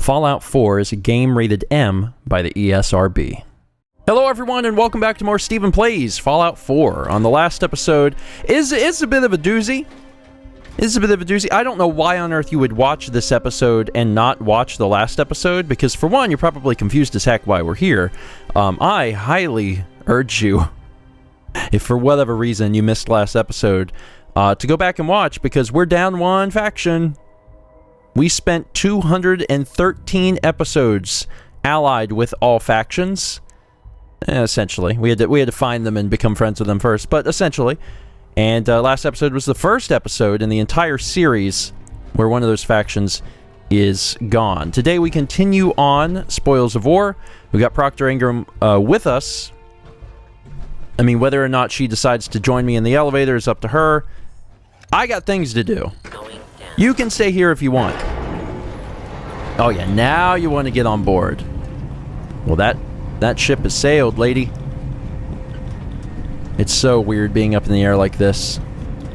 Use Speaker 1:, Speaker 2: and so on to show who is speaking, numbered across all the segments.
Speaker 1: Fallout 4 is a game rated M by the ESRB. Hello everyone and welcome back to more StephenPlays Fallout 4. On the last episode, it's a bit of a doozy. I don't know why on earth you would watch this episode and not watch the last episode, because for one, you're probably confused as heck why we're here. I highly urge you, if for whatever reason you missed last episode, to go back and watch, because we're down one faction. We spent 213 episodes allied with all factions. Essentially. We had to find them and become friends with them first, but essentially. And last episode was the first episode in the entire series where one of those factions is gone. Today we continue on Spoils of War. We got Proctor Ingram with us. I mean, whether or not she decides to join me in the elevator is up to her. I got things to do. You can stay here if you want. Oh yeah, now you want to get on board. Well, that ship has sailed, lady. It's so weird being up in the air like this.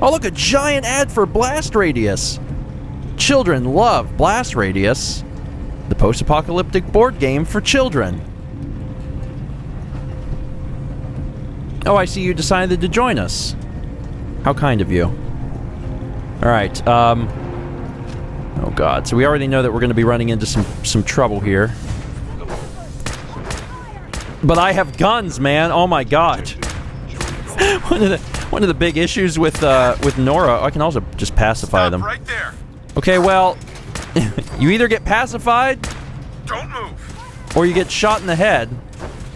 Speaker 1: Oh look, a giant ad for Blast Radius. Children love Blast Radius, the post-apocalyptic board game for children. Oh, I see you decided to join us. How kind of you. Alright, oh god, so we already know that we're going to be running into some trouble here. But I have guns, man. Oh my god. One of the big issues with Nora, I can also just pacify them.
Speaker 2: Right there.
Speaker 1: Okay, well, you either get pacified,
Speaker 2: don't move,
Speaker 1: or you get shot in the head.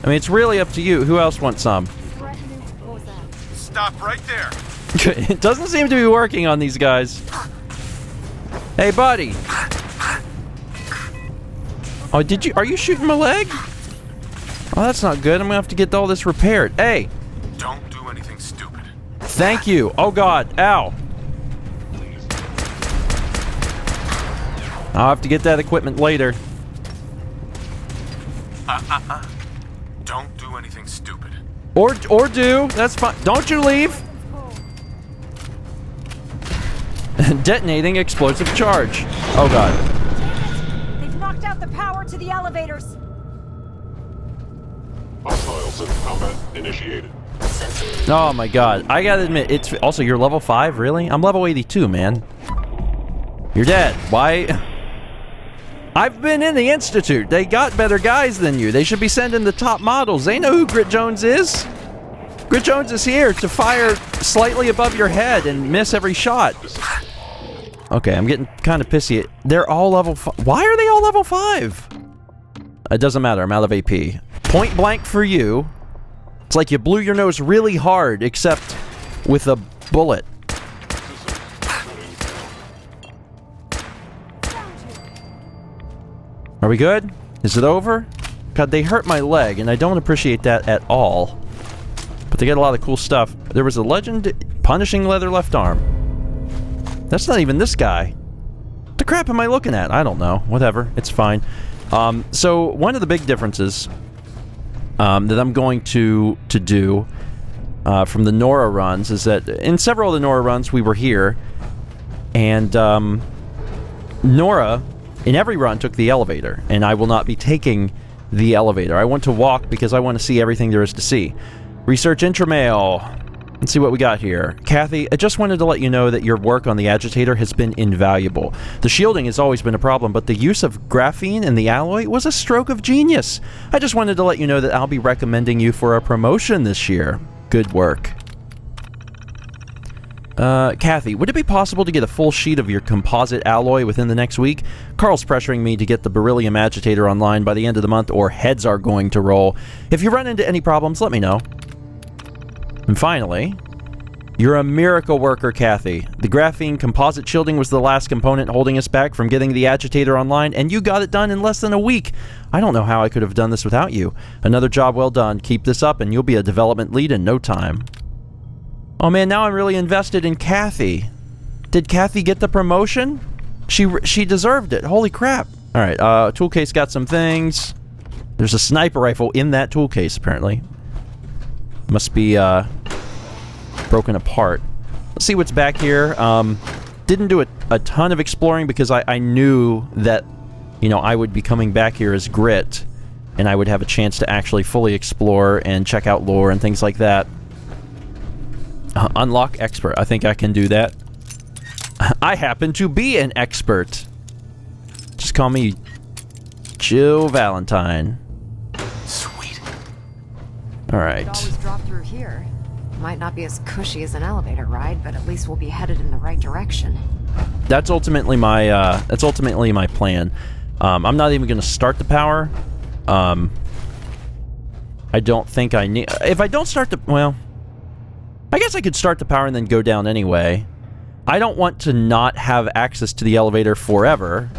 Speaker 1: I mean, it's really up to you. Who else wants some?
Speaker 2: Stop right there.
Speaker 1: It doesn't seem to be working on these guys. Hey, buddy. Oh, are you shooting my leg? Oh, that's not good. I'm gonna have to get all this repaired. Hey.
Speaker 2: Don't do anything stupid.
Speaker 1: Thank you. Oh god. Ow. I'll have to get that equipment later.
Speaker 2: Don't do anything stupid.
Speaker 1: Or do. That's fine. Don't you leave. Detonating explosive charge. Oh god.
Speaker 3: They've knocked out the power to the elevators.
Speaker 4: Hostiles in combat initiated.
Speaker 1: Oh my god. I gotta admit, it's also, you're level 5, really? I'm level 82, man. You're dead. Why? I've been in the Institute. They got better guys than you. They should be sending the top models. They know who Grit Jones is. Grit Jones is here to fire slightly above your head and miss every shot. Okay, I'm getting kind of pissy. They're all level 5. Why are they all level 5? It doesn't matter. I'm out of AP. Point blank for you. It's like you blew your nose really hard, except with a bullet. Are we good? Is it over? God, they hurt my leg, and I don't appreciate that at all. But they got a lot of cool stuff. There was a legend, punishing leather left arm. That's not even this guy. What the crap am I looking at? I don't know. Whatever. It's fine. So one of the big differences that I'm going to do from the Nora runs is that in several of the Nora runs we were here, and Nora in every run took the elevator, and I will not be taking the elevator. I want to walk because I want to see everything there is to see. Research intramail. Let's see what we got here. Kathy, I just wanted to let you know that your work on the agitator has been invaluable. The shielding has always been a problem, but the use of graphene in the alloy was a stroke of genius. I just wanted to let you know that I'll be recommending you for a promotion this year. Good work. Kathy, would it be possible to get a full sheet of your composite alloy within the next week? Carl's pressuring me to get the beryllium agitator online by the end of the month, or heads are going to roll. If you run into any problems, let me know. And finally, you're a miracle worker, Kathy. The graphene composite shielding was the last component holding us back from getting the agitator online, and you got it done in less than a week. I don't know how I could have done this without you. Another job well done. Keep this up, and you'll be a development lead in no time. Oh man, now I'm really invested in Kathy. Did Kathy get the promotion? She deserved it. Holy crap. Alright, tool case got some things. There's a sniper rifle in that tool case, apparently. Must be, broken apart. Let's see what's back here. Didn't do a ton of exploring because I knew that you know, I would be coming back here as Grit, and I would have a chance to actually fully explore and check out lore and things like that. Unlock expert. I think I can do that. I happen to be an expert. Just call me Jill Valentine.
Speaker 2: Sweet.
Speaker 1: Alright.
Speaker 5: Always drop through here. Might not be as cushy as an elevator ride, but at least we'll be headed in the right direction.
Speaker 1: That's ultimately my plan. I'm not even going to start the power. I don't think I need... If I don't start the... Well... I guess I could start the power and then go down anyway. I don't want to not have access to the elevator forever.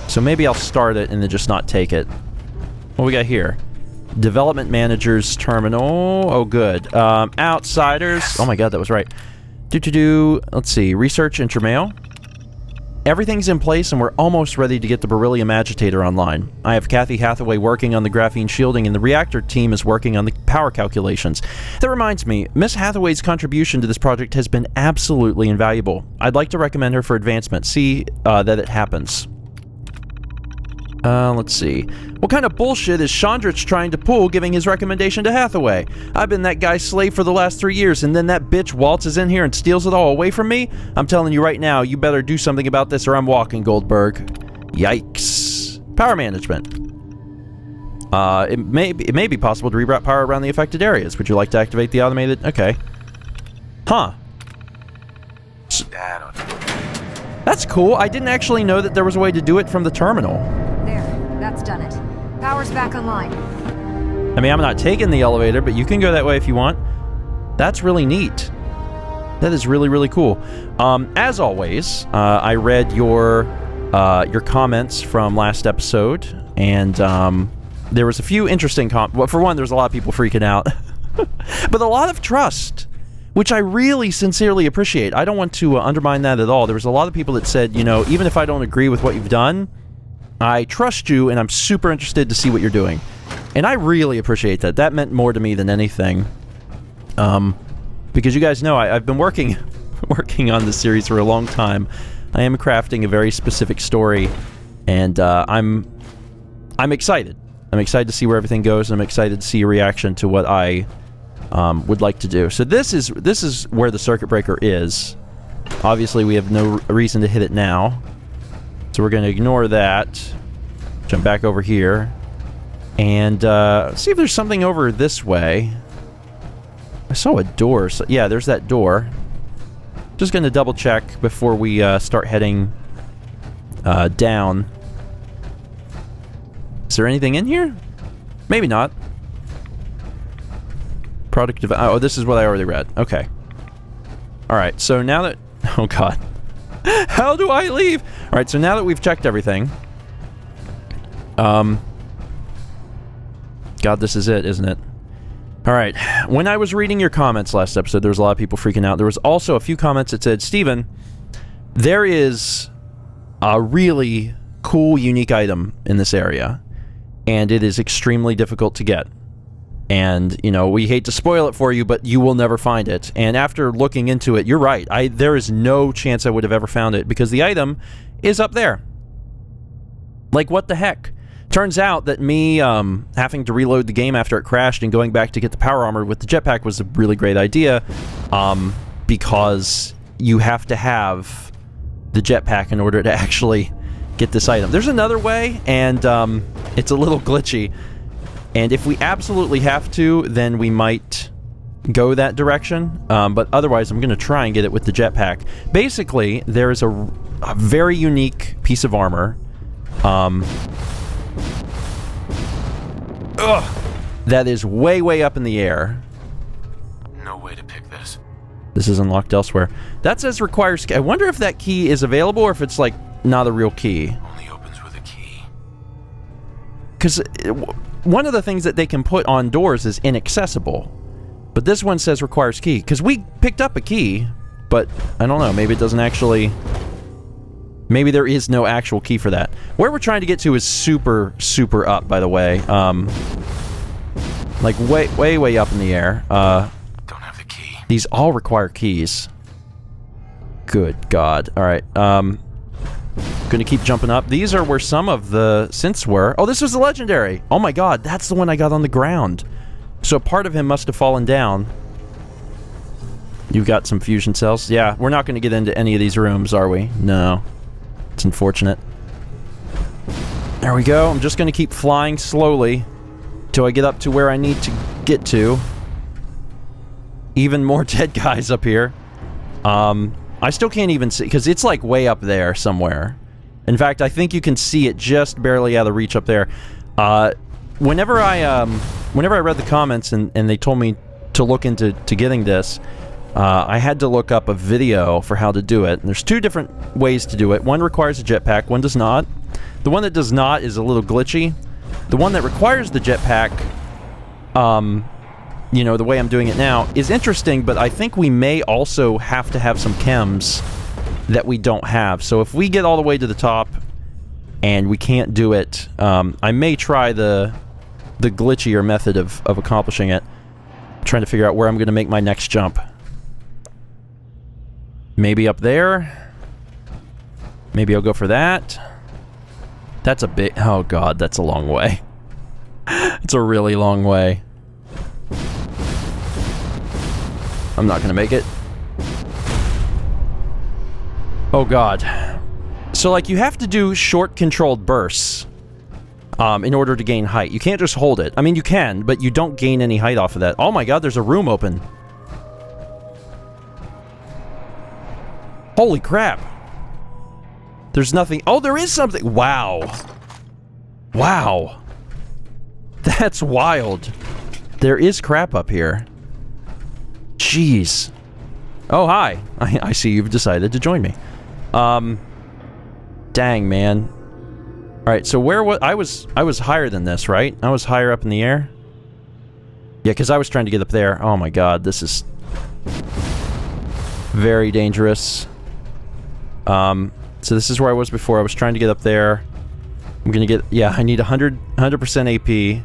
Speaker 1: So maybe I'll start it and then just not take it. What we got here? Development Manager's Terminal. Oh, good. Outsiders. Oh my god, that was right. Let's see. Research Intermail. Everything's in place and we're almost ready to get the beryllium agitator online. I have Kathy Hathaway working on the graphene shielding and the reactor team is working on the power calculations. That reminds me, Miss Hathaway's contribution to this project has been absolutely invaluable. I'd like to recommend her for advancement. See that it happens. Let's see. What kind of bullshit is Chandrich trying to pull giving his recommendation to Hathaway? I've been that guy's slave for the last 3 years, and then that bitch waltzes in here and steals it all away from me? I'm telling you right now, you better do something about this or I'm walking, Goldberg. Yikes. Power management. It may be possible to reroute power around the affected areas. Would you like to activate the automated... Okay. Huh. That's cool. I didn't actually know that there was a way to do it from the terminal.
Speaker 5: There, that's done it. Power's back online.
Speaker 1: I mean, I'm not taking the elevator, but you can go that way if you want. That's really neat. That is really, really cool. As always, I read your comments from last episode, and there was a few interesting well, for one, there's a lot of people freaking out. But a lot of trust, which I really sincerely appreciate. I don't want to undermine that at all. There was a lot of people that said, you know, even if I don't agree with what you've done, I trust you, and I'm super interested to see what you're doing. And I really appreciate that. That meant more to me than anything. Because you guys know, I've been working on this series for a long time. I am crafting a very specific story, and I'm excited. I'm excited to see where everything goes, and I'm excited to see your reaction to what I would like to do. So this is where the circuit breaker is. Obviously, we have no reason to hit it now. So we're going to ignore that. Jump back over here. And see if there's something over this way. I saw a door. So, yeah, there's that door. Just going to double check before we start heading down. Is there anything in here? Maybe not. Product of... Oh, this is what I already read. Okay. Alright, so now that... Oh, God. How do I leave? Alright, so now that we've checked everything... God, this is it, isn't it? Alright, when I was reading your comments last episode, there was a lot of people freaking out. There was also a few comments that said, Stephen, there is a really cool, unique item in this area, and it is extremely difficult to get. And, you know, we hate to spoil it for you, but you will never find it. And after looking into it, you're right. There is no chance I would have ever found it, because the item is up there. Like, what the heck? Turns out that me having to reload the game after it crashed and going back to get the power armor with the jetpack was a really great idea, because you have to have the jetpack in order to actually get this item. There's another way, and it's a little glitchy. And if we absolutely have to, then we might go that direction. But otherwise, I'm going to try and get it with the jetpack. Basically, there is a very unique piece of armor that is way, way up in the air.
Speaker 2: No way to pick this.
Speaker 1: This is unlocked elsewhere. That says requires key. I wonder if that key is available or if it's, like, not a real key.
Speaker 2: Only opens with a key.
Speaker 1: Because one of the things that they can put on doors is inaccessible. But this one says requires key. Because we picked up a key, but I don't know. Maybe it doesn't actually... Maybe there is no actual key for that. Where we're trying to get to is super, super up, by the way. Like, way, way, way up in the air.
Speaker 2: Don't have the key.
Speaker 1: These all require keys. Good God. Alright, Gonna keep jumping up. These are where some of the synths were. Oh, this was the legendary. Oh my god, that's the one I got on the ground. So part of him must have fallen down. You've got some fusion cells. Yeah, we're not going to get into any of these rooms, are we? No. It's unfortunate. There we go. I'm just going to keep flying slowly till I get up to where I need to get to. Even more dead guys up here. I still can't even see, because it's like way up there somewhere. In fact, I think you can see it just barely out of reach up there. Whenever I read the comments and they told me to look into getting this, I had to look up a video for how to do it. And there's two different ways to do it. One requires a jetpack, one does not. The one that does not is a little glitchy. The one that requires the jetpack, you know, the way I'm doing it now, is interesting, but I think we may also have to have some chems that we don't have. So if we get all the way to the top and we can't do it, I may try the glitchier method of accomplishing it. I'm trying to figure out where I'm going to make my next jump. Maybe up there. Maybe I'll go for that. That's a bit... Oh god, that's a long way. It's a really long way. I'm not going to make it. Oh god. So, like, you have to do short controlled bursts in order to gain height. You can't just hold it. I mean, you can, but you don't gain any height off of that. Oh my god, there's a room open. Holy crap. There's nothing... Oh, there is something! Wow. Wow. That's wild. There is crap up here. Jeez. Oh, hi. I see you've decided to join me. Dang, man. Alright, so where was... I was higher than this, right? I was higher up in the air? Yeah, because I was trying to get up there. Oh my god, this is... very dangerous. So this is where I was before. I was trying to get up there. I'm gonna get... Yeah, I need 100% AP.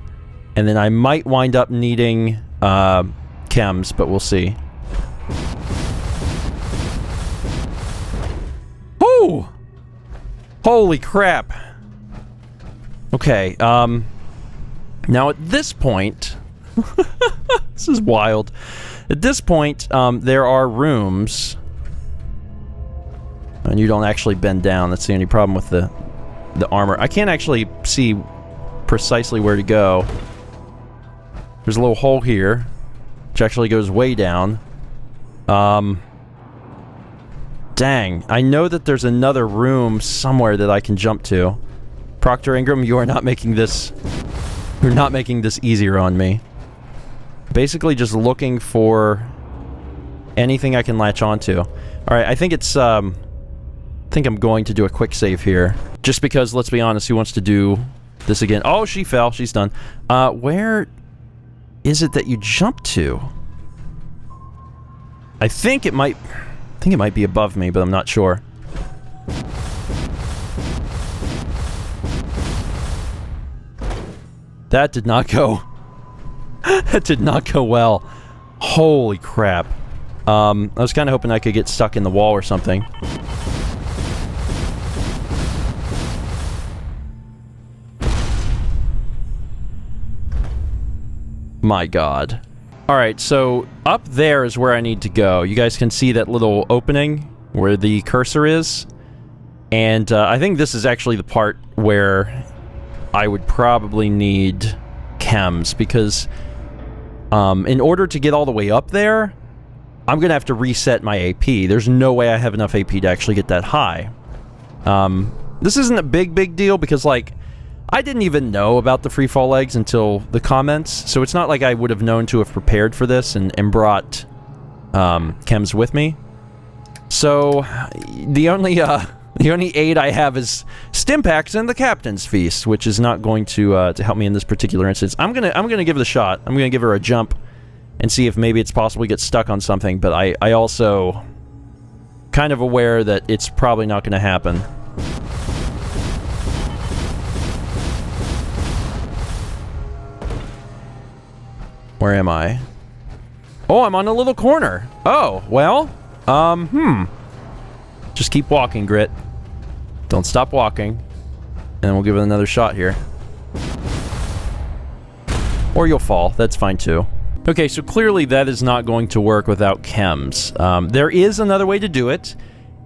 Speaker 1: And then I might wind up needing, chems, but we'll see. Woo! Holy crap. Okay, now at this point... this is wild. At this point, there are rooms... And you don't actually bend down. That's the only problem with the armor. I can't actually see precisely where to go. There's a little hole here, which actually goes way down. Dang. I know that there's another room somewhere that I can jump to. Proctor Ingram, you are not making this... You're not making this easier on me. Basically just looking for anything I can latch onto. Alright, I think it's, I think I'm going to do a quick save here. Just because, let's be honest, who wants to do this again? Oh, she fell. She's done. Where is it that you jump to? I think it might be above me, but I'm not sure. That did not go... that did not go well. Holy crap. I was kind of hoping I could get stuck in the wall or something. My god. Alright, so up there is where I need to go. You guys can see that little opening where the cursor is. And I think this is actually the part where I would probably need chems, because in order to get all the way up there, I'm going to have to reset my AP. There's no way I have enough AP to actually get that high. This isn't a big deal, because, like, I didn't even know about the freefall legs until the comments, so it's not like I would have known to have prepared for this and brought chems with me. So the only aid I have is Stimpaks and the Captain's Feast, which is not going to help me in this particular instance. I'm gonna give it a shot. I'm gonna give her a jump and see if maybe it's possible to get stuck on something, but I also kind of aware that it's probably not gonna happen. Where am I? Oh, I'm on a little corner. Oh, well, Just keep walking, Grit. Don't stop walking. And we'll give it another shot here. Or you'll fall. That's fine too. Okay, so clearly that is not going to work without chems. There is another way to do it,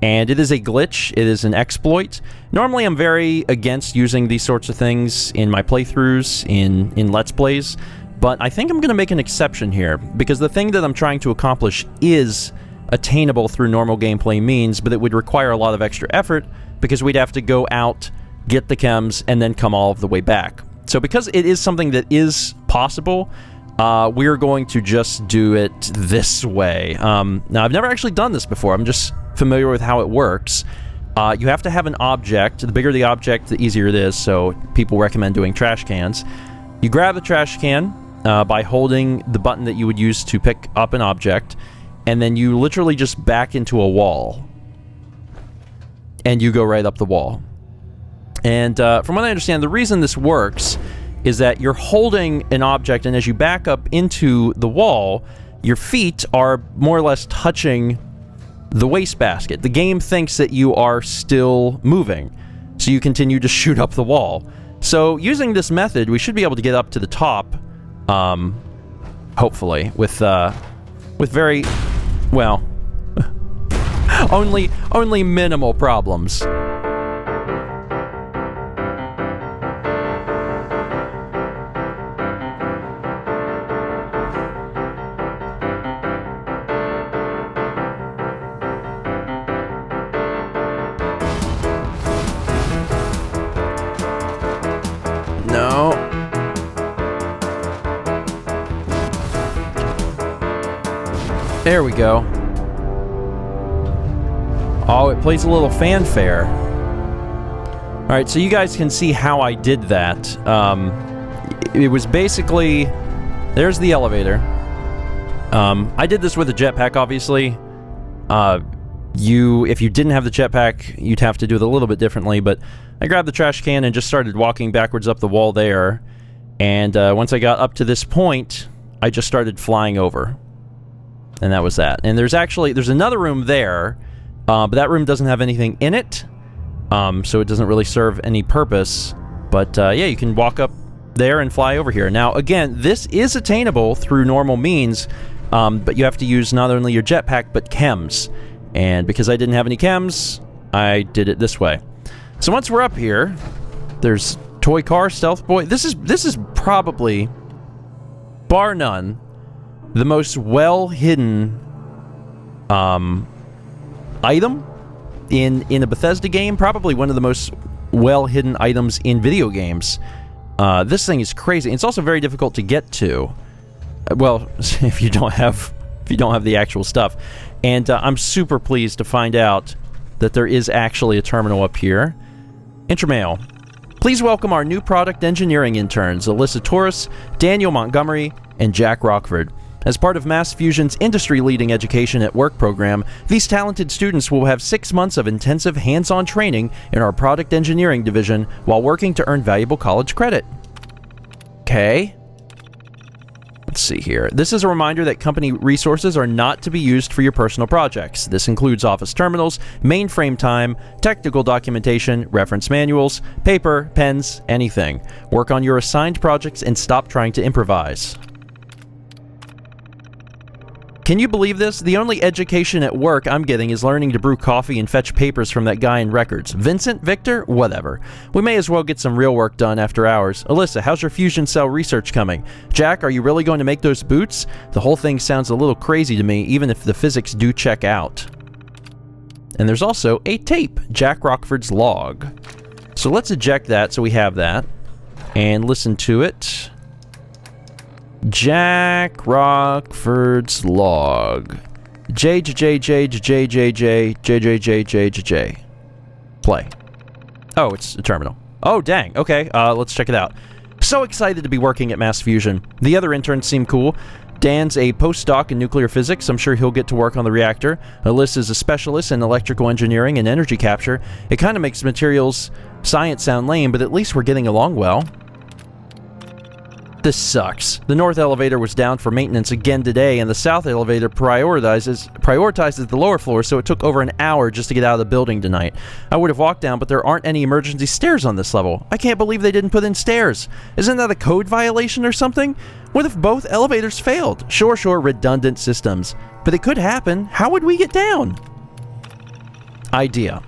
Speaker 1: and it is a glitch. It is an exploit. Normally I'm very against using these sorts of things in my playthroughs, in Let's Plays, but I think I'm going to make an exception here, because the thing that I'm trying to accomplish is attainable through normal gameplay means, but it would require a lot of extra effort, because we'd have to go out, get the chems, and then come all of the way back. So because it is something that is possible, we're going to just do it this way. Now, I've never actually done this before. I'm just familiar with how it works. You have to have an object. The bigger the object, the easier it is, so people recommend doing trash cans. You grab the trash can by holding the button that you would use to pick up an object, and then you literally just back into a wall. And you go right up the wall. And from what I understand, the reason this works is that you're holding an object, and as you back up into the wall, your feet are more or less touching the wastebasket. The game thinks that you are still moving, so you continue to shoot up the wall. So using this method, we should be able to get up to the top, hopefully, with very, well, only minimal problems. No. There we go. Oh, it plays a little fanfare. Alright, so you guys can see how I did that. It was basically... There's the elevator. I did this with a jetpack, obviously. If you didn't have the jetpack, you'd have to do it a little bit differently, but I grabbed the trash can and just started walking backwards up the wall there, and once I got up to this point, I just started flying over. And that was that. And there's another room there, but that room doesn't have anything in it, so it doesn't really serve any purpose. But yeah, you can walk up there and fly over here. Now, again, this is attainable through normal means, but you have to use not only your jetpack, but chems. And because I didn't have any chems, I did it this way. So once we're up here, there's toy car, stealth boy. This is probably, bar none, the most well-hidden item in a Bethesda game. Probably one of the most well-hidden items in video games. This thing is crazy. It's also very difficult to get to. Well, if you don't have the actual stuff. And I'm super pleased to find out that there is actually a terminal up here. Intermail. Please welcome our new product engineering interns, Alyssa Torres, Daniel Montgomery, and Jack Rockford. As part of Mass Fusion's industry-leading Education at Work program, these talented students will have 6 months of intensive hands-on training in our product engineering division while working to earn valuable college credit. Okay. Let's see here. This is a reminder that company resources are not to be used for your personal projects. This includes office terminals, mainframe time, technical documentation, reference manuals, paper, pens, anything. Work on your assigned projects and stop trying to improvise. Can you believe this? The only education at work I'm getting is learning to brew coffee and fetch papers from that guy in records. Vincent? Victor? Whatever. We may as well get some real work done after hours. Alyssa, how's your fusion cell research coming? Jack, are you really going to make those boots? The whole thing sounds a little crazy to me, even if the physics do check out. And there's also a tape, Jack Rockford's log. So let's eject that so we have that. And listen to it. Jack Rockford's log. J. Play. Oh, it's a terminal. Oh, dang. Okay, let's check it out. So excited to be working at Mass Fusion. The other interns seem cool. Dan's a postdoc in nuclear physics. I'm sure he'll get to work on the reactor. Alyssa's a specialist in electrical engineering and energy capture. It kind of makes materials science sound lame, but at least we're getting along well. This sucks. The north elevator was down for maintenance again today, and the south elevator prioritizes the lower floor, so it took over an hour just to get out of the building tonight. I would have walked down, but there aren't any emergency stairs on this level. I can't believe they didn't put in stairs. Isn't that a code violation or something? What if both elevators failed? Sure, redundant systems. But it could happen. How would we get down? Idea.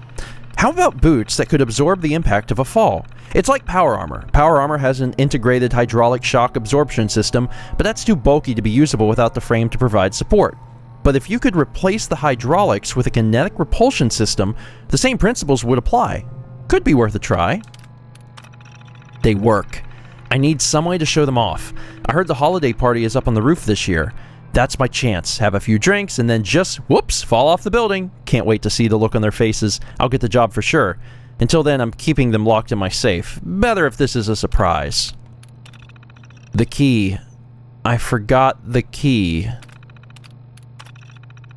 Speaker 1: How about boots that could absorb the impact of a fall? It's like power armor. Power armor has an integrated hydraulic shock absorption system, but that's too bulky to be usable without the frame to provide support. But if you could replace the hydraulics with a kinetic repulsion system, the same principles would apply. Could be worth a try. They work. I need some way to show them off. I heard the holiday party is up on the roof this year. That's my chance. Have a few drinks and then just, whoops, fall off the building. Can't wait to see the look on their faces. I'll get the job for sure. Until then, I'm keeping them locked in my safe. Better if this is a surprise. The key. I forgot the key.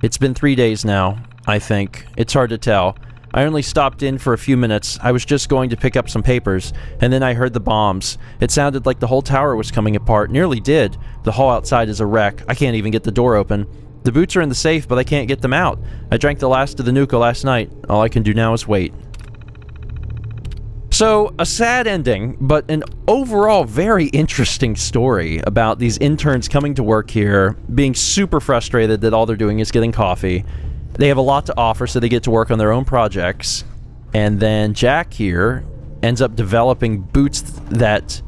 Speaker 1: It's been 3 days now, I think. It's hard to tell. I only stopped in for a few minutes. I was just going to pick up some papers, and then I heard the bombs. It sounded like the whole tower was coming apart. Nearly did. The hall outside is a wreck. I can't even get the door open. The boots are in the safe, but I can't get them out. I drank the last of the Nuka last night. All I can do now is wait. So, a sad ending, but an overall very interesting story about these interns coming to work here, being super frustrated that all they're doing is getting coffee. They have a lot to offer, so they get to work on their own projects. And then Jack here ends up developing boots that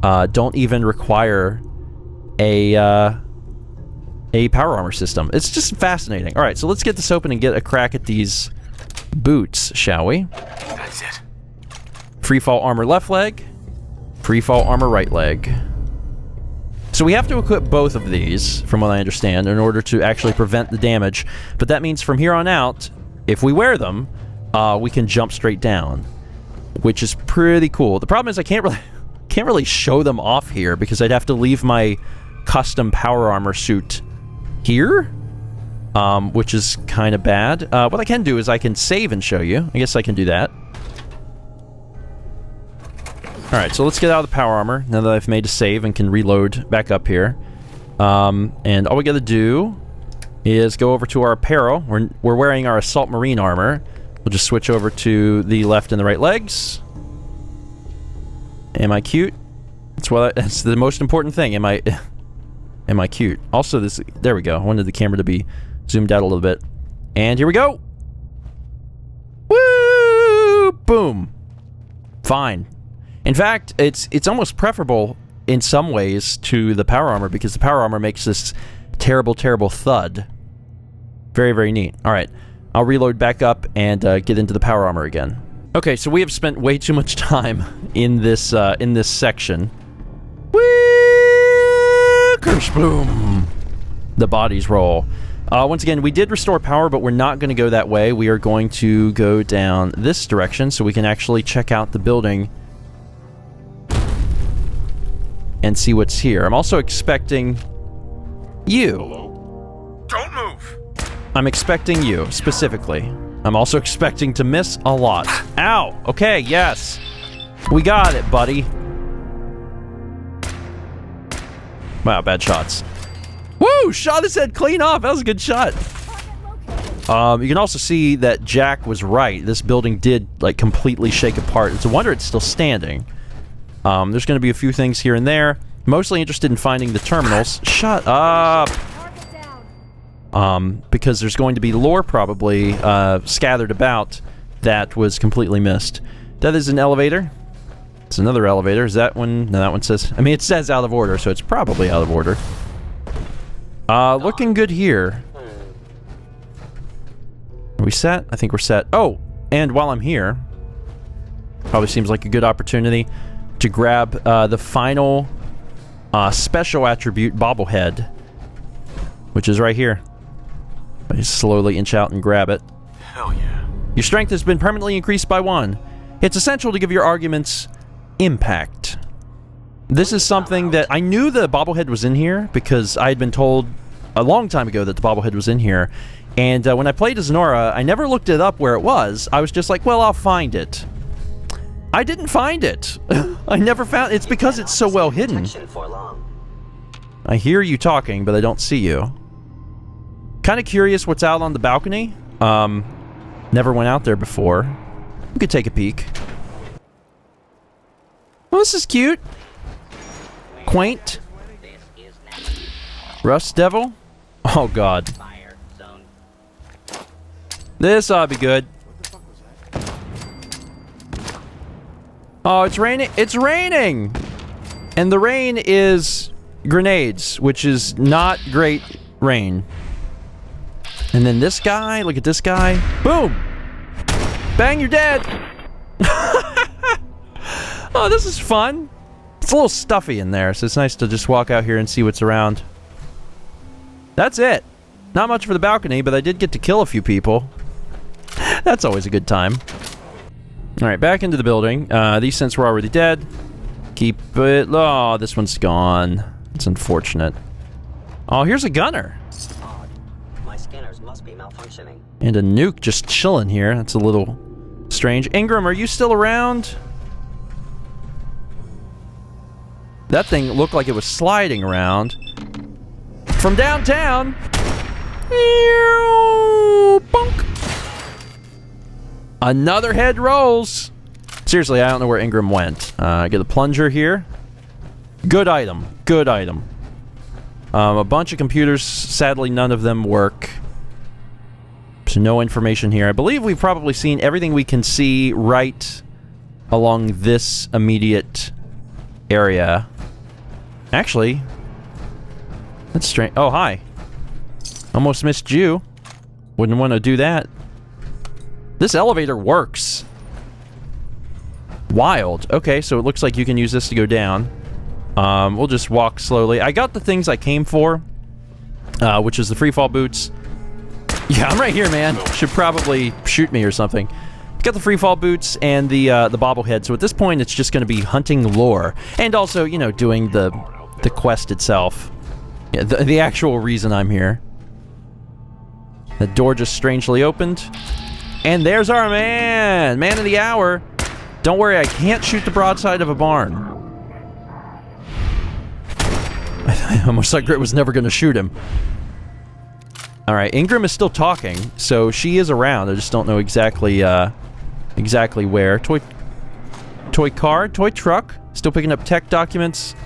Speaker 1: don't even require a power armor system. It's just fascinating. Alright, so let's get this open and get a crack at these boots, shall we?
Speaker 2: That's it.
Speaker 1: Freefall armor left leg, freefall armor right leg. So we have to equip both of these, from what I understand, in order to actually prevent the damage. But that means from here on out, if we wear them, we can jump straight down, which is pretty cool. The problem is I can't really show them off here because I'd have to leave my custom power armor suit here, which is kind of bad. What I can do is I can save and show you. I guess I can do that. Alright, so let's get out of the power armor now that I've made a save and can reload back up here. And all we gotta do is go over to our apparel. We're wearing our assault marine armor. We'll just switch over to the left and the right legs. Am I cute? That's the most important thing. Am I cute? Also, there we go. I wanted the camera to be zoomed out a little bit. And here we go! Woo! Boom. Fine. In fact, it's almost preferable in some ways to the power armor because the power armor makes this terrible, terrible thud. Very, very neat. Alright, I'll reload back up and get into the power armor again. Okay, so we have spent way too much time in this section. Whee! Kershboom! The bodies roll. Once again, we did restore power, but we're not going to go that way. We are going to go down this direction so we can actually check out the building and see what's here. I'm also expecting you.
Speaker 4: Hello?
Speaker 2: Don't move!
Speaker 1: I'm expecting you, specifically. I'm also expecting to miss a lot. Ow! Okay, yes. We got it, buddy. Wow, bad shots. Woo! Shot his head clean off! That was a good shot. You can also see that Jack was right. This building did, like, completely shake apart. It's a wonder it's still standing. There's going to be a few things here and there. Mostly interested in finding the terminals. Shut up! Because there's going to be lore probably scattered about that was completely missed. That is an elevator. It's another elevator. Is that one? No, that one says... I mean, it says out of order, so it's probably out of order. Looking good here. Are we set? I think we're set. Oh! And while I'm here... Probably seems like a good opportunity to grab the final special attribute, bobblehead, which is right here. I just slowly inch out and grab it.
Speaker 2: Hell yeah.
Speaker 1: Your strength has been permanently increased by 1. It's essential to give your arguments impact. This is something that I knew the bobblehead was in here because I had been told a long time ago that the bobblehead was in here. And when I played as Nora, I never looked it up where it was. I was just like, well, I'll find it. I didn't find it. I never found it's because it's so well hidden. I hear you talking, but I don't see you. Kind of curious what's out on the balcony. Never went out there before. We could take a peek. Well, this is cute. Quaint. Rust Devil. Oh, God. This ought to be good. Oh, it's raining. It's raining! And the rain is grenades, which is not great rain. And then this guy, look at this guy. Boom! Bang, you're dead! Oh, this is fun. It's a little stuffy in there, so it's nice to just walk out here and see what's around. That's it. Not much for the balcony, but I did get to kill a few people. That's always a good time. Alright, back into the building. These synths were already dead. Keep it... Oh, this one's gone. It's unfortunate. Oh, here's a gunner.
Speaker 6: Odd. My scanners must be malfunctioning.
Speaker 1: And a nuke just chilling here. That's a little strange. Ingram, are you still around? That thing looked like it was sliding around. From downtown. Bonk. Another head rolls. Seriously, I don't know where Ingram went. Get a plunger here. Good item. Good item. A bunch of computers. Sadly, none of them work. So no information here. I believe we've probably seen everything we can see right along this immediate area. Actually, that's strange. Oh, hi. Almost missed you. Wouldn't want to do that. This elevator works. Wild. Okay, so it looks like you can use this to go down. We'll just walk slowly. I got the things I came for, which is the freefall boots. Yeah, I'm right here, man. Should probably shoot me or something. Got the freefall boots and the bobblehead. So at this point, it's just going to be hunting lore, and also, you know, doing the quest itself. Yeah, the actual reason I'm here. The door just strangely opened. And there's our man! Man of the hour! Don't worry, I can't shoot the broadside of a barn. I almost thought Grit was never going to shoot him. Alright, Ingram is still talking, so she is around. I just don't know exactly, exactly where. Toy car, toy truck. Still picking up tech documents.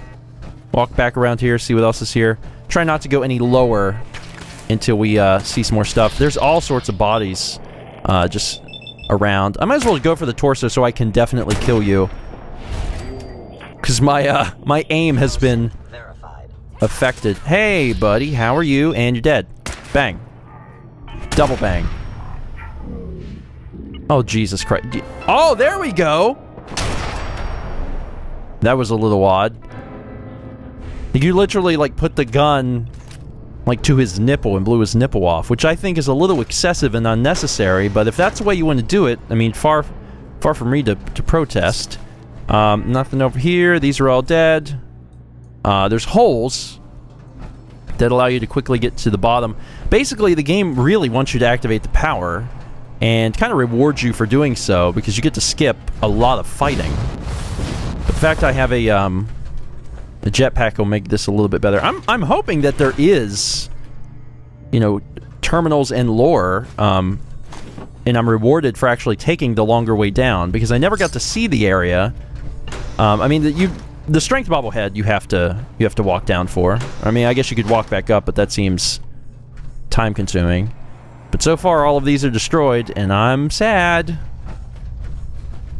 Speaker 1: Walk back around here, see what else is here. Try not to go any lower until we see some more stuff. There's all sorts of bodies just around. I might as well go for the torso so I can definitely kill you. Because my aim has been affected. Hey, buddy, how are you? And you're dead. Bang. Double bang. Oh, Jesus Christ. Oh, there we go! That was a little odd. You literally, like, put the gun, like, to his nipple and blew his nipple off, which I think is a little excessive and unnecessary, but if that's the way you want to do it, I mean, far from me to protest. Nothing over here. These are all dead. There's holes that allow you to quickly get to the bottom. Basically, the game really wants you to activate the power and kind of rewards you for doing so because you get to skip a lot of fighting. The fact I have a jetpack will make this a little bit better. I'm hoping that there is, you know, terminals and lore, and I'm rewarded for actually taking the longer way down because I never got to see the area. I mean, the strength bobblehead you have to walk down for. I mean, I guess you could walk back up, but that seems time-consuming. But so far, all of these are destroyed, and I'm sad.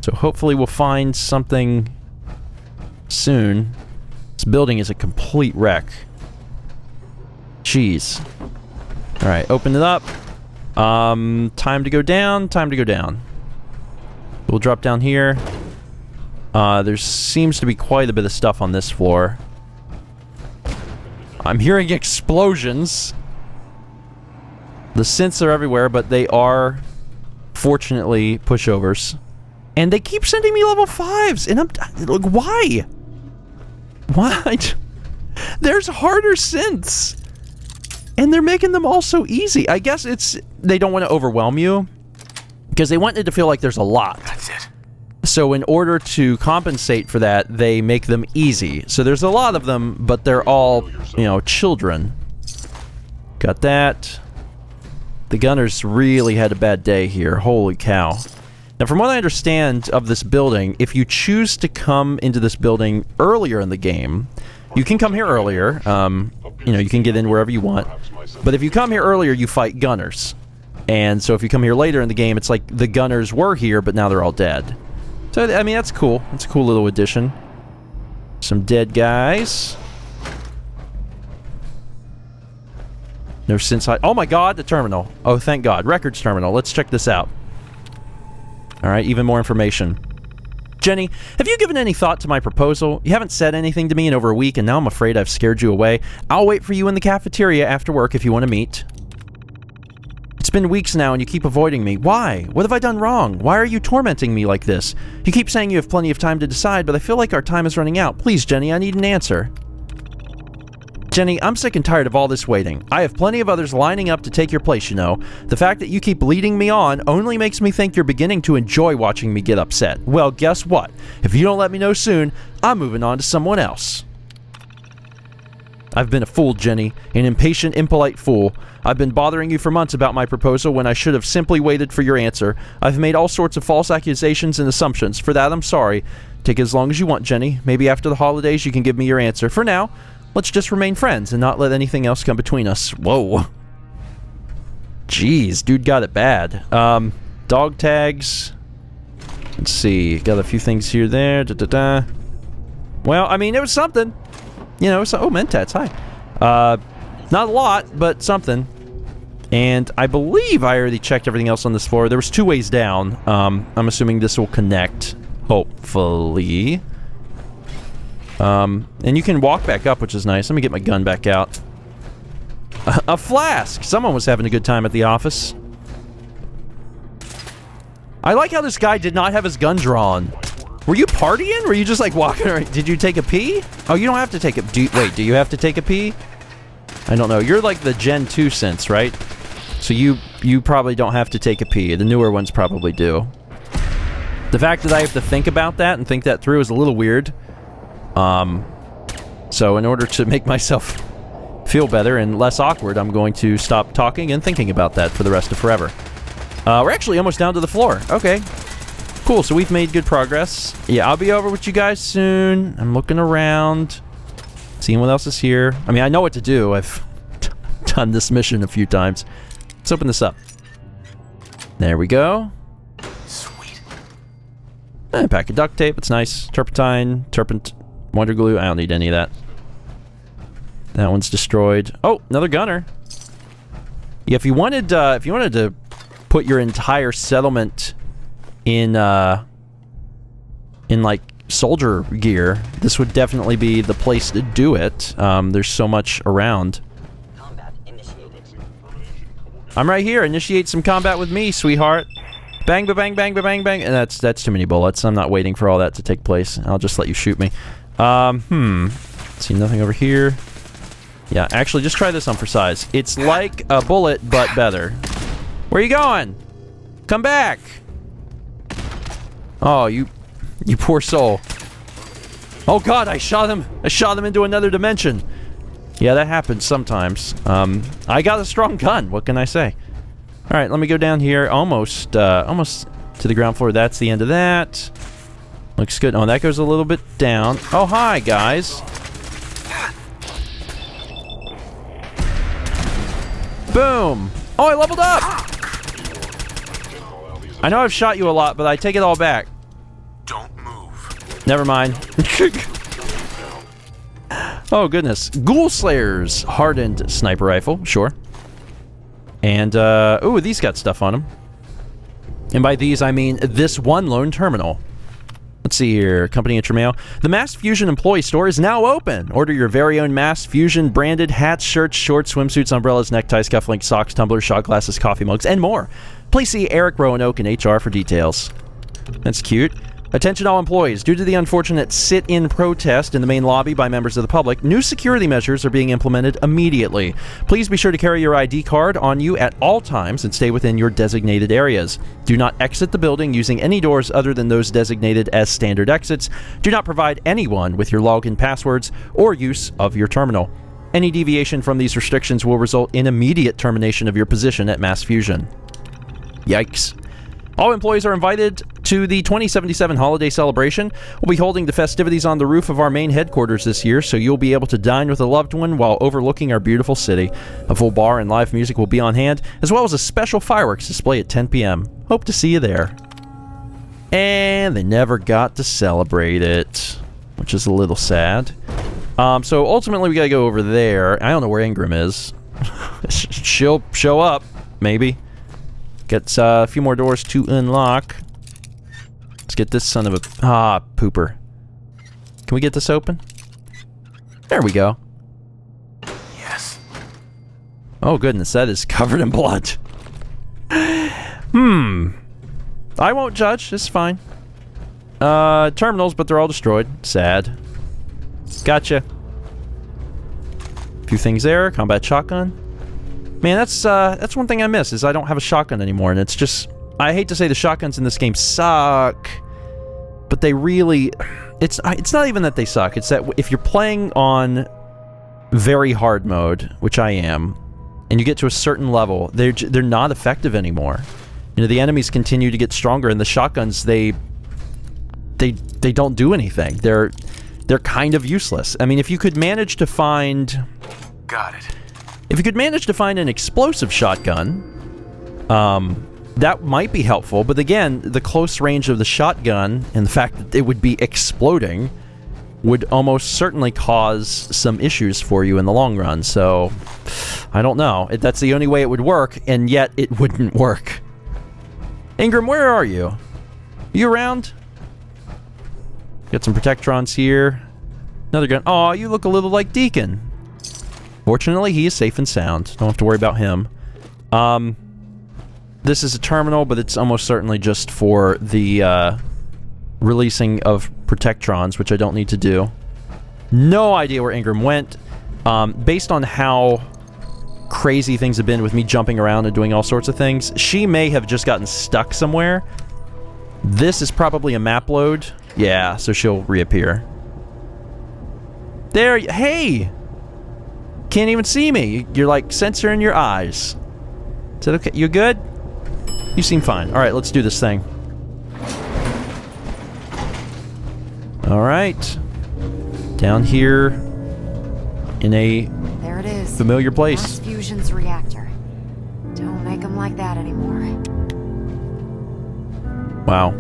Speaker 1: So hopefully we'll find something soon. This building is a complete wreck. Jeez. Alright, open it up. Time to go down, time to go down. We'll drop down here. There seems to be quite a bit of stuff on this floor. I'm hearing explosions. The synths are everywhere, but they are, fortunately, pushovers. And they keep sending me level 5s, and I'm like, why? Why? There's harder synths, and they're making them all so easy. I guess it's they don't want to overwhelm you because they want it to feel like there's a lot.
Speaker 2: That's it.
Speaker 1: So in order to compensate for that, they make them easy. So there's a lot of them, but they're all, you know, children. Got that. The gunners really had a bad day here. Holy cow. Now, from what I understand of this building, if you choose to come into this building earlier in the game, you can come here earlier. You know, you can get in wherever you want. But if you come here earlier, you fight gunners. And so if you come here later in the game, it's like the gunners were here, but now they're all dead. So, I mean, that's cool. That's a cool little addition. Some dead guys. No sense. Oh my god, the terminal. Oh, thank god. Records terminal. Let's check this out. Alright, even more information. Jenny, have you given any thought to my proposal? You haven't said anything to me in over a week, and now I'm afraid I've scared you away. I'll wait for you in the cafeteria after work if you want to meet. It's been weeks now, and you keep avoiding me. Why? What have I done wrong? Why are you tormenting me like this? You keep saying you have plenty of time to decide, but I feel like our time is running out. Please, Jenny, I need an answer. Jenny, I'm sick and tired of all this waiting. I have plenty of others lining up to take your place, you know. The fact that you keep leading me on only makes me think you're beginning to enjoy watching me get upset. Well, guess what? If you don't let me know soon, I'm moving on to someone else. I've been a fool, Jenny. An impatient, impolite fool. I've been bothering you for months about my proposal when I should have simply waited for your answer. I've made all sorts of false accusations and assumptions. For that, I'm sorry. Take as long as you want, Jenny. Maybe after the holidays you can give me your answer. For now, let's just remain friends and not let anything else come between us. Whoa. Jeez, dude got it bad. Dog tags. Let's see. Got a few things here, there. Well, I mean, it was something. You know, so, oh, Mentats, hi. Not a lot, but something. And I believe I already checked everything else on this floor. There was 2 ways down. I'm assuming this will connect, hopefully. And you can walk back up, which is nice. Let me get my gun back out. A flask! Someone was having a good time at the office. I like how this guy did not have his gun drawn. Were you partying? Were you just like walking around? Did you take a pee? Oh, you don't have to take a... Wait, do you have to take a pee? I don't know. You're like the Gen 2 sense, right? So you probably don't have to take a pee. The newer ones probably do. The fact that I have to think about that and think that through is a little weird. So in order to make myself feel better and less awkward, I'm going to stop talking and thinking about that for the rest of forever. We're actually almost down to the floor. Okay. Cool, so we've made good progress. Yeah, I'll be over with you guys soon. I'm looking around, seeing what else is here. I mean, I know what to do. I've done this mission a few times. Let's open this up. There we go.
Speaker 2: Sweet.
Speaker 1: And a pack of duct tape. It's nice. Turpentine, wonder glue. I don't need any of that. That one's destroyed. Oh, another gunner. Yeah, if you wanted to put your entire settlement in like soldier gear, this would definitely be the place to do it. There's so much around.
Speaker 6: Combat initiated.
Speaker 1: I'm right here. Initiate some combat with me, sweetheart. Bang, ba, bang, bang, ba, bang, bang. And that's too many bullets. I'm not waiting for all that to take place. I'll just let you shoot me. See, nothing over here. Yeah, actually, just try this on for size. It's like a bullet, but better. Where are you going? Come back. Oh, you poor soul. Oh god, I shot him into another dimension. Yeah, that happens sometimes. I got a strong gun, what can I say? Alright, let me go down here. Almost to the ground floor. That's the end of that. Looks good. Oh, that goes a little bit down. Oh, hi, guys. Boom. Oh, I leveled up! I know I've shot you a lot, but I take it all back.
Speaker 2: Don't move.
Speaker 1: Never mind. Oh, goodness. Ghoul Slayers. Hardened sniper rifle. Sure. And, ooh, these got stuff on them. And by these, I mean this one lone terminal. Let's see here. Company Intramail. The Mass Fusion employee store is now open. Order your very own Mass Fusion branded hats, shirts, shorts, swimsuits, umbrellas, neckties, cufflinks, socks, tumblers, shot glasses, coffee mugs, and more. Please see Eric Roanoke in HR for details. That's cute. Attention all employees. Due to the unfortunate sit-in protest in the main lobby by members of the public, new security measures are being implemented immediately. Please be sure to carry your ID card on you at all times and stay within your designated areas. Do not exit the building using any doors other than those designated as standard exits. Do not provide anyone with your login passwords or use of your terminal. Any deviation from these restrictions will result in immediate termination of your position at Mass Fusion. Yikes. All employees are invited to the 2077 holiday celebration. We'll be holding the festivities on the roof of our main headquarters this year, so you'll be able to dine with a loved one while overlooking our beautiful city. A full bar and live music will be on hand, as well as a special fireworks display at 10 p.m. Hope to see you there. And they never got to celebrate it, which is a little sad. So ultimately we gotta go over there. I don't know where Ingram is. She'll show up, maybe. Gets a few more doors to unlock. Let's get this son of a... pooper. Can we get this open? There we go.
Speaker 2: Yes.
Speaker 1: Oh, goodness, that is covered in blood. I won't judge. It's fine. Terminals, but they're all destroyed. Sad. Gotcha. A few things there. Combat shotgun. Man, that's one thing I miss, is I don't have a shotgun anymore, and it's just... I hate to say the shotguns in this game suck, but they really... It's not even that they suck, it's that if you're playing on very hard mode, which I am, and you get to a certain level, they're not effective anymore. You know, the enemies continue to get stronger, and the shotguns, they don't do anything. They're kind of useless. I mean, if you could manage to find...
Speaker 2: Got it.
Speaker 1: If you could manage to find an explosive shotgun, that might be helpful, but again, the close range of the shotgun and the fact that it would be exploding would almost certainly cause some issues for you in the long run, so I don't know. That's the only way it would work, and yet it wouldn't work. Ingram, where are you? You around? Got some Protectrons here. Another gun. Aw, you look a little like Deacon. Fortunately, he is safe and sound. Don't have to worry about him. This is a terminal, but it's almost certainly just for the releasing of Protectrons, which I don't need to do. No idea where Ingram went. Based on how crazy things have been with me jumping around and doing all sorts of things, she may have just gotten stuck somewhere. This is probably a map load. Yeah, so she'll reappear. There, hey! Can't even see me. You're like censoring your eyes. Is that okay? You good? You seem fine. Alright, let's do this thing. Alright. Down here in a
Speaker 5: There it is.
Speaker 1: familiar place.
Speaker 5: Mass Fusion's reactor. Don't make them like that anymore.
Speaker 1: Wow.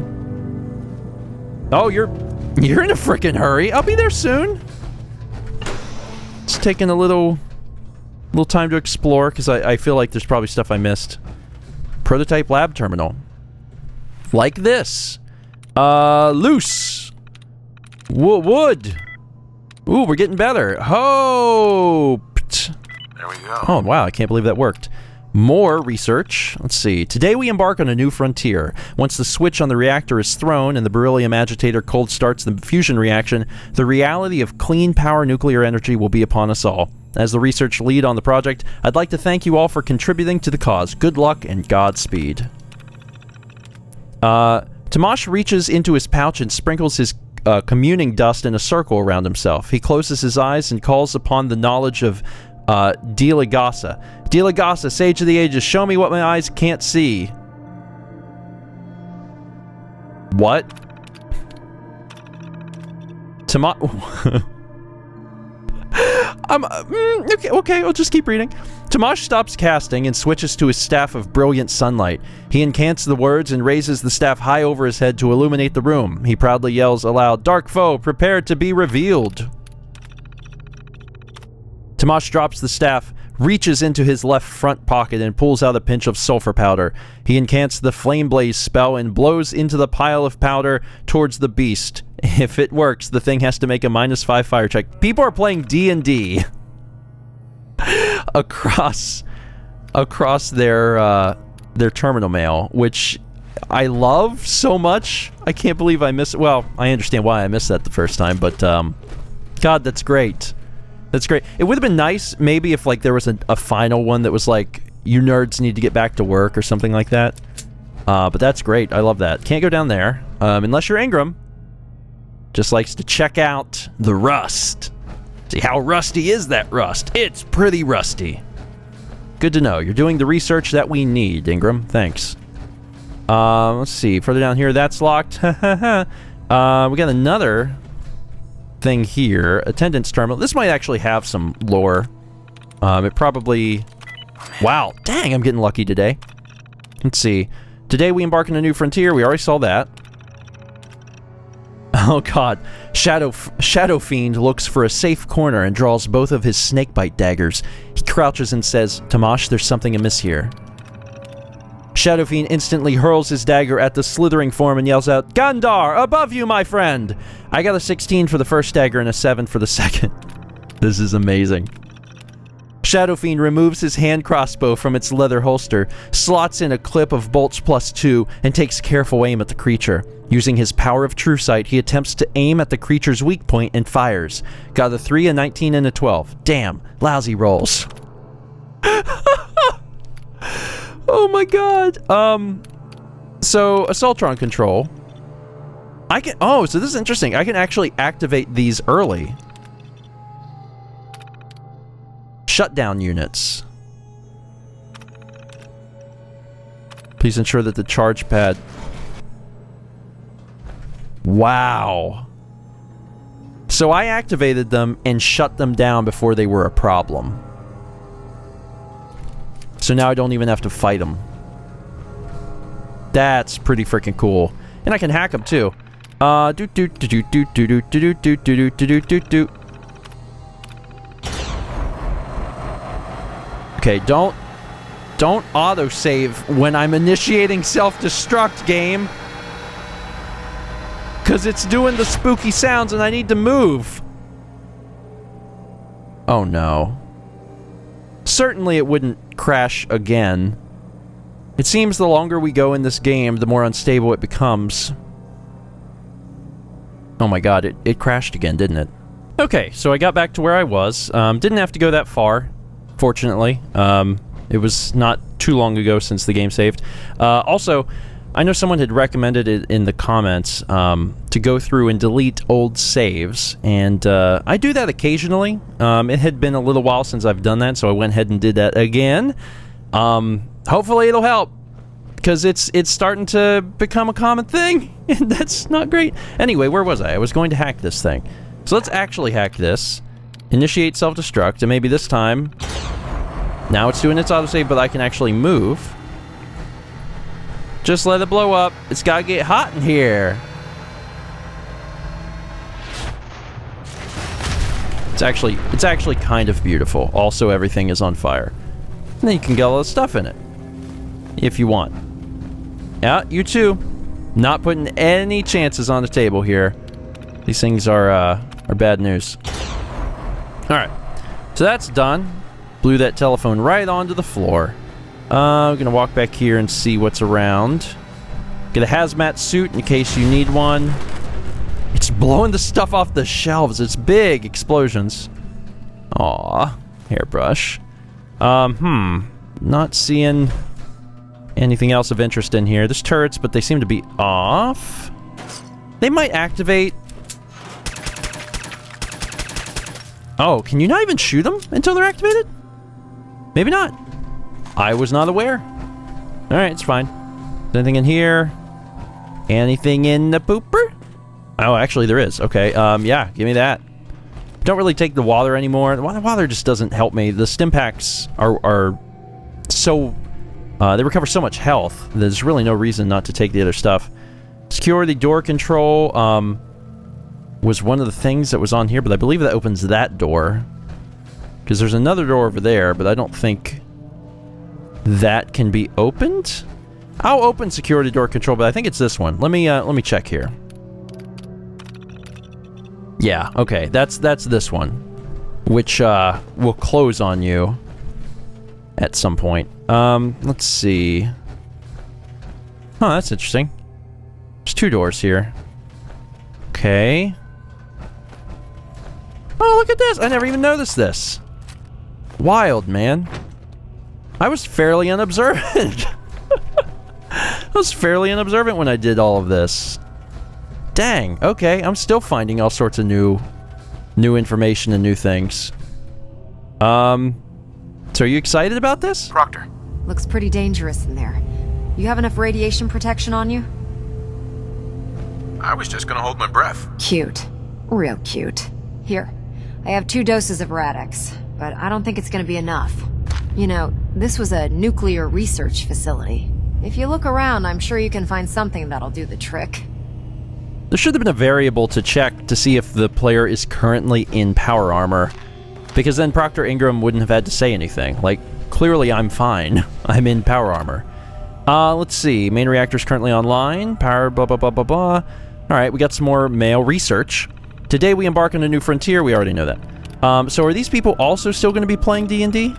Speaker 1: Oh, you're in a frickin' hurry. I'll be there soon. It's taking a little time to explore, because I feel like there's probably stuff I missed. Prototype lab terminal. Like this. Loose. Wood. Ooh, we're getting better. Hoped.
Speaker 2: There we go.
Speaker 1: Oh, wow, I can't believe that worked. More research. Let's see. Today we embark on a new frontier. Once the switch on the reactor is thrown and the beryllium agitator cold starts the fusion reaction, the reality of clean power nuclear energy will be upon us all. As the research lead on the project, I'd like to thank you all for contributing to the cause. Good luck and Godspeed. Tomash reaches into his pouch and sprinkles his communing dust in a circle around himself. He closes his eyes and calls upon the knowledge of Dilagasa. Dilagasa, Sage of the Ages, show me what my eyes can't see. What? Okay, I'll just keep reading. Tomash stops casting and switches to his staff of brilliant sunlight. He incants the words and raises the staff high over his head to illuminate the room. He proudly yells aloud, "Dark foe, prepare to be revealed." Tomash drops the staff, reaches into his left front pocket and pulls out a pinch of sulfur powder. He incants the flame blaze spell and blows into the pile of powder towards the beast. If it works, the thing has to make a -5 fire check. People are playing D&D across their terminal mail, which I love so much. I can't believe I missed it. Well, I understand why I missed that the first time, but God, that's great. That's great. It would have been nice maybe if like there was a final one that was like, you nerds need to get back to work or something like that. But that's great. I love that. Can't go down there unless you're Ingram. Just likes to check out the rust. See, how rusty is that rust? It's pretty rusty. Good to know. You're doing the research that we need, Ingram. Thanks. Let's see. Further down here, that's locked. We got another thing here. Attendance terminal. This might actually have some lore. It probably... Wow. Dang, I'm getting lucky today. Let's see. Today we embark on a new frontier. We already saw that. Oh god. Shadow Fiend looks for a safe corner and draws both of his snakebite daggers. He crouches and says, Tamash, there's something amiss here. Shadow Fiend instantly hurls his dagger at the slithering form and yells out, Gandar, above you, my friend! I got a 16 for the first dagger and a 7 for the second. This is amazing. Shadow Fiend removes his hand crossbow from its leather holster, slots in a clip of bolts +2, and takes careful aim at the creature. Using his power of true sight, he attempts to aim at the creature's weak point and fires. Got a 3, a 19, and a 12. Damn, lousy rolls. Oh my god. So, Assaultron control. I can... Oh, so this is interesting. I can actually activate these early. Shutdown units. Please ensure that the charge pad... Wow. So I activated them and shut them down before they were a problem. So now I don't even have to fight them. That's pretty freaking cool. And I can hack them too. Okay, don't autosave when I'm initiating self-destruct, game. Because it's doing the spooky sounds and I need to move. Oh no. Certainly it wouldn't crash again. It seems the longer we go in this game, the more unstable it becomes. Oh my god, it crashed again, didn't it? Okay, so I got back to where I was. Didn't have to go that far, fortunately. It was not too long ago since the game saved. Also, I know someone had recommended it in the comments to go through and delete old saves, and I do that occasionally. It had been a little while since I've done that, so I went ahead and did that again. Hopefully it'll help, because it's starting to become a common thing, and that's not great. Anyway, where was I? I was going to hack this thing. So let's actually hack this. Initiate self-destruct, and maybe this time... Now it's doing its autosave, but I can actually move. Just let it blow up. It's gotta get hot in here. It's actually kind of beautiful. Also, everything is on fire. And then you can get all the stuff in it. If you want. Yeah, you too. Not putting any chances on the table here. These things are bad news. Alright. So that's done. Blew that telephone right onto the floor. I'm gonna walk back here and see what's around. Get a hazmat suit in case you need one. It's blowing the stuff off the shelves. It's big explosions. Aw, hairbrush. Not seeing anything else of interest in here. There's turrets, but they seem to be off. They might activate. Oh, can you not even shoot them until they're activated? Maybe not. I was not aware. Alright, it's fine. Anything in here? Anything in the pooper? Oh, actually there is. Okay, yeah, give me that. Don't really take the water anymore. The water just doesn't help me. The stim packs are so... they recover so much health. There's really no reason not to take the other stuff. Security door control was one of the things that was on here, but I believe that opens that door. Because there's another door over there, but I don't think that can be opened. I'll open security door control, but I think it's this one. Let me check here. Yeah, okay, that's this one, which will close on you at some point. Let's see. Oh, that's interesting. There's 2 doors here. Okay. Oh, look at this! I never even noticed this. Wild, man. I was fairly unobservant. I was fairly unobservant when I did all of this. Dang, okay, I'm still finding all sorts of new information and new things. So are you excited about this?
Speaker 2: Proctor.
Speaker 5: Looks pretty dangerous in there. You have enough radiation protection on you?
Speaker 2: I was just gonna hold my breath.
Speaker 5: Cute. Real cute. Here, I have 2 doses of Radix, but I don't think it's gonna be enough. You know, this was a nuclear research facility. If you look around, I'm sure you can find something that'll do the trick.
Speaker 1: There should have been a variable to check to see if the player is currently in power armor, because then Proctor Ingram wouldn't have had to say anything. Like, clearly I'm fine. I'm in power armor. Let's see. Main reactor's currently online. Power blah blah blah blah blah. Alright, we got some more mail research. Today we embark on a new frontier. We already know that. So are these people also still going to be playing D&D?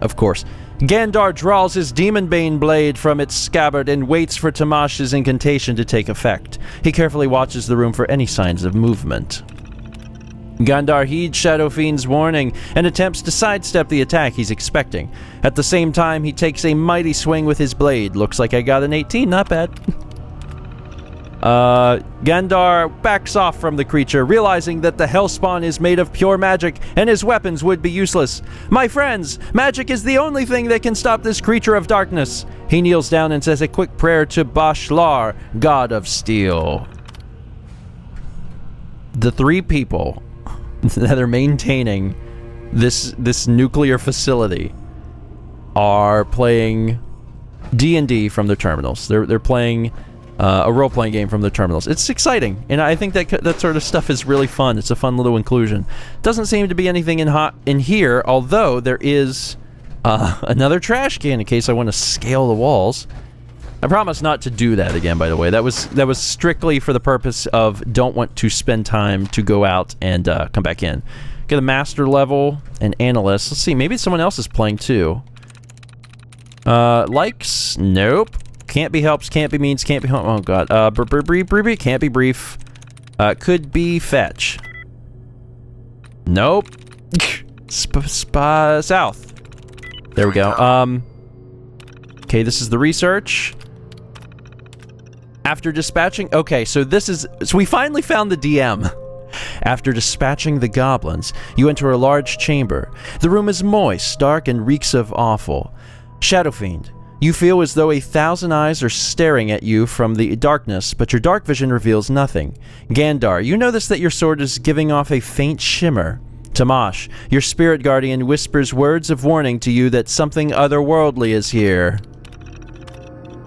Speaker 1: Of course. Gandar draws his Demonbane blade from its scabbard and waits for Tamash's incantation to take effect. He carefully watches the room for any signs of movement. Gandar heeds Shadow Fiend's warning and attempts to sidestep the attack he's expecting. At the same time, he takes a mighty swing with his blade. Looks like I got an 18, not bad. Gandar backs off from the creature, realizing that the Hellspawn is made of pure magic and his weapons would be useless. My friends, magic is the only thing that can stop this creature of darkness. He kneels down and says a quick prayer to Bashlar, god of steel. The 3 people that are maintaining this nuclear facility are playing D&D from their terminals. They're playing a role-playing game from their terminals. It's exciting, and I think that sort of stuff is really fun. It's a fun little inclusion. Doesn't seem to be anything in here, although there is another trash can in case I want to scale the walls. I promise not to do that again, by the way. That was strictly for the purpose of don't want to spend time to go out and come back in. Get a master level and analyst. Let's see, maybe someone else is playing too. Likes? Nope. Can't be helps, can't be means, can't be home. Oh god. Can't be brief. Could be fetch. Nope. South. There we go. Okay, this is the research. After dispatching... Okay, so this is... So we finally found the DM. After dispatching the goblins, you enter a large chamber. The room is moist, dark, and reeks of offal. Shadow Fiend, you feel as though 1,000 eyes are staring at you from the darkness, but your dark vision reveals nothing. Gandar, you notice that your sword is giving off a faint shimmer. Tamash, your spirit guardian whispers words of warning to you that something otherworldly is here.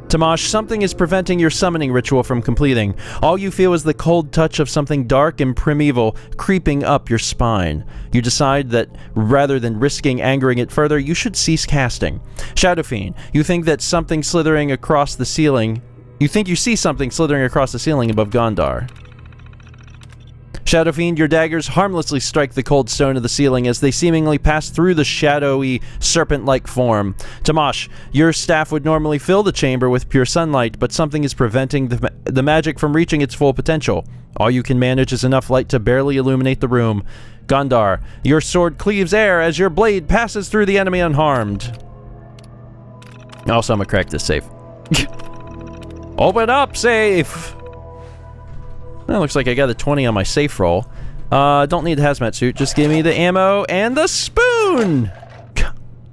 Speaker 1: Tamash, something is preventing your summoning ritual from completing. All you feel is the cold touch of something dark and primeval creeping up your spine. You decide that rather than risking angering it further, you should cease casting. Shadowfiend, you think that something slithering across the ceiling... You think you see something slithering across the ceiling above Gondar. Shadowfiend, your daggers harmlessly strike the cold stone of the ceiling as they seemingly pass through the shadowy, serpent-like form. Tamash, your staff would normally fill the chamber with pure sunlight, but something is preventing the magic from reaching its full potential. All you can manage is enough light to barely illuminate the room. Gondar, your sword cleaves air as your blade passes through the enemy unharmed. Also, I'm gonna crack this safe. Open up, safe! That looks like I got a 20 on my safe roll. Don't need the hazmat suit. Just give me the ammo and the spoon!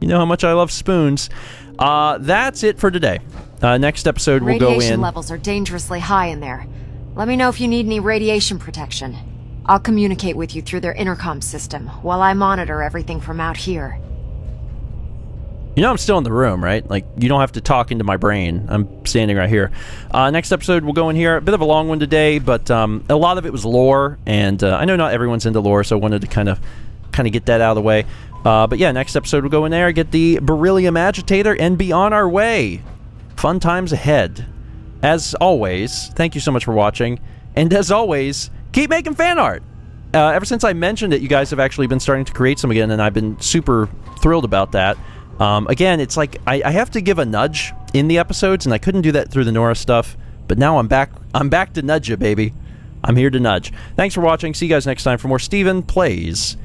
Speaker 1: You know how much I love spoons. That's it for today. Next episode we'll go in...
Speaker 5: Radiation levels are dangerously high in there. Let me know if you need any radiation protection. I'll communicate with you through their intercom system while I monitor everything from out here.
Speaker 1: You know I'm still in the room, right? Like, you don't have to talk into my brain. I'm standing right here. Next episode, we'll go in here. A bit of a long one today, but a lot of it was lore, and I know not everyone's into lore, so I wanted to kind of get that out of the way. But yeah, next episode, we'll go in there, get the beryllium agitator, and be on our way. Fun times ahead. As always, thank you so much for watching, and as always, keep making fan art. Ever since I mentioned it, you guys have actually been starting to create some again, and I've been super thrilled about that. Again, it's like I have to give a nudge in the episodes, and I couldn't do that through the Nora stuff. But now I'm back. I'm back to nudge you, baby. I'm here to nudge. Thanks for watching. See you guys next time for more Stephen Plays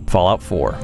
Speaker 1: Fallout 4.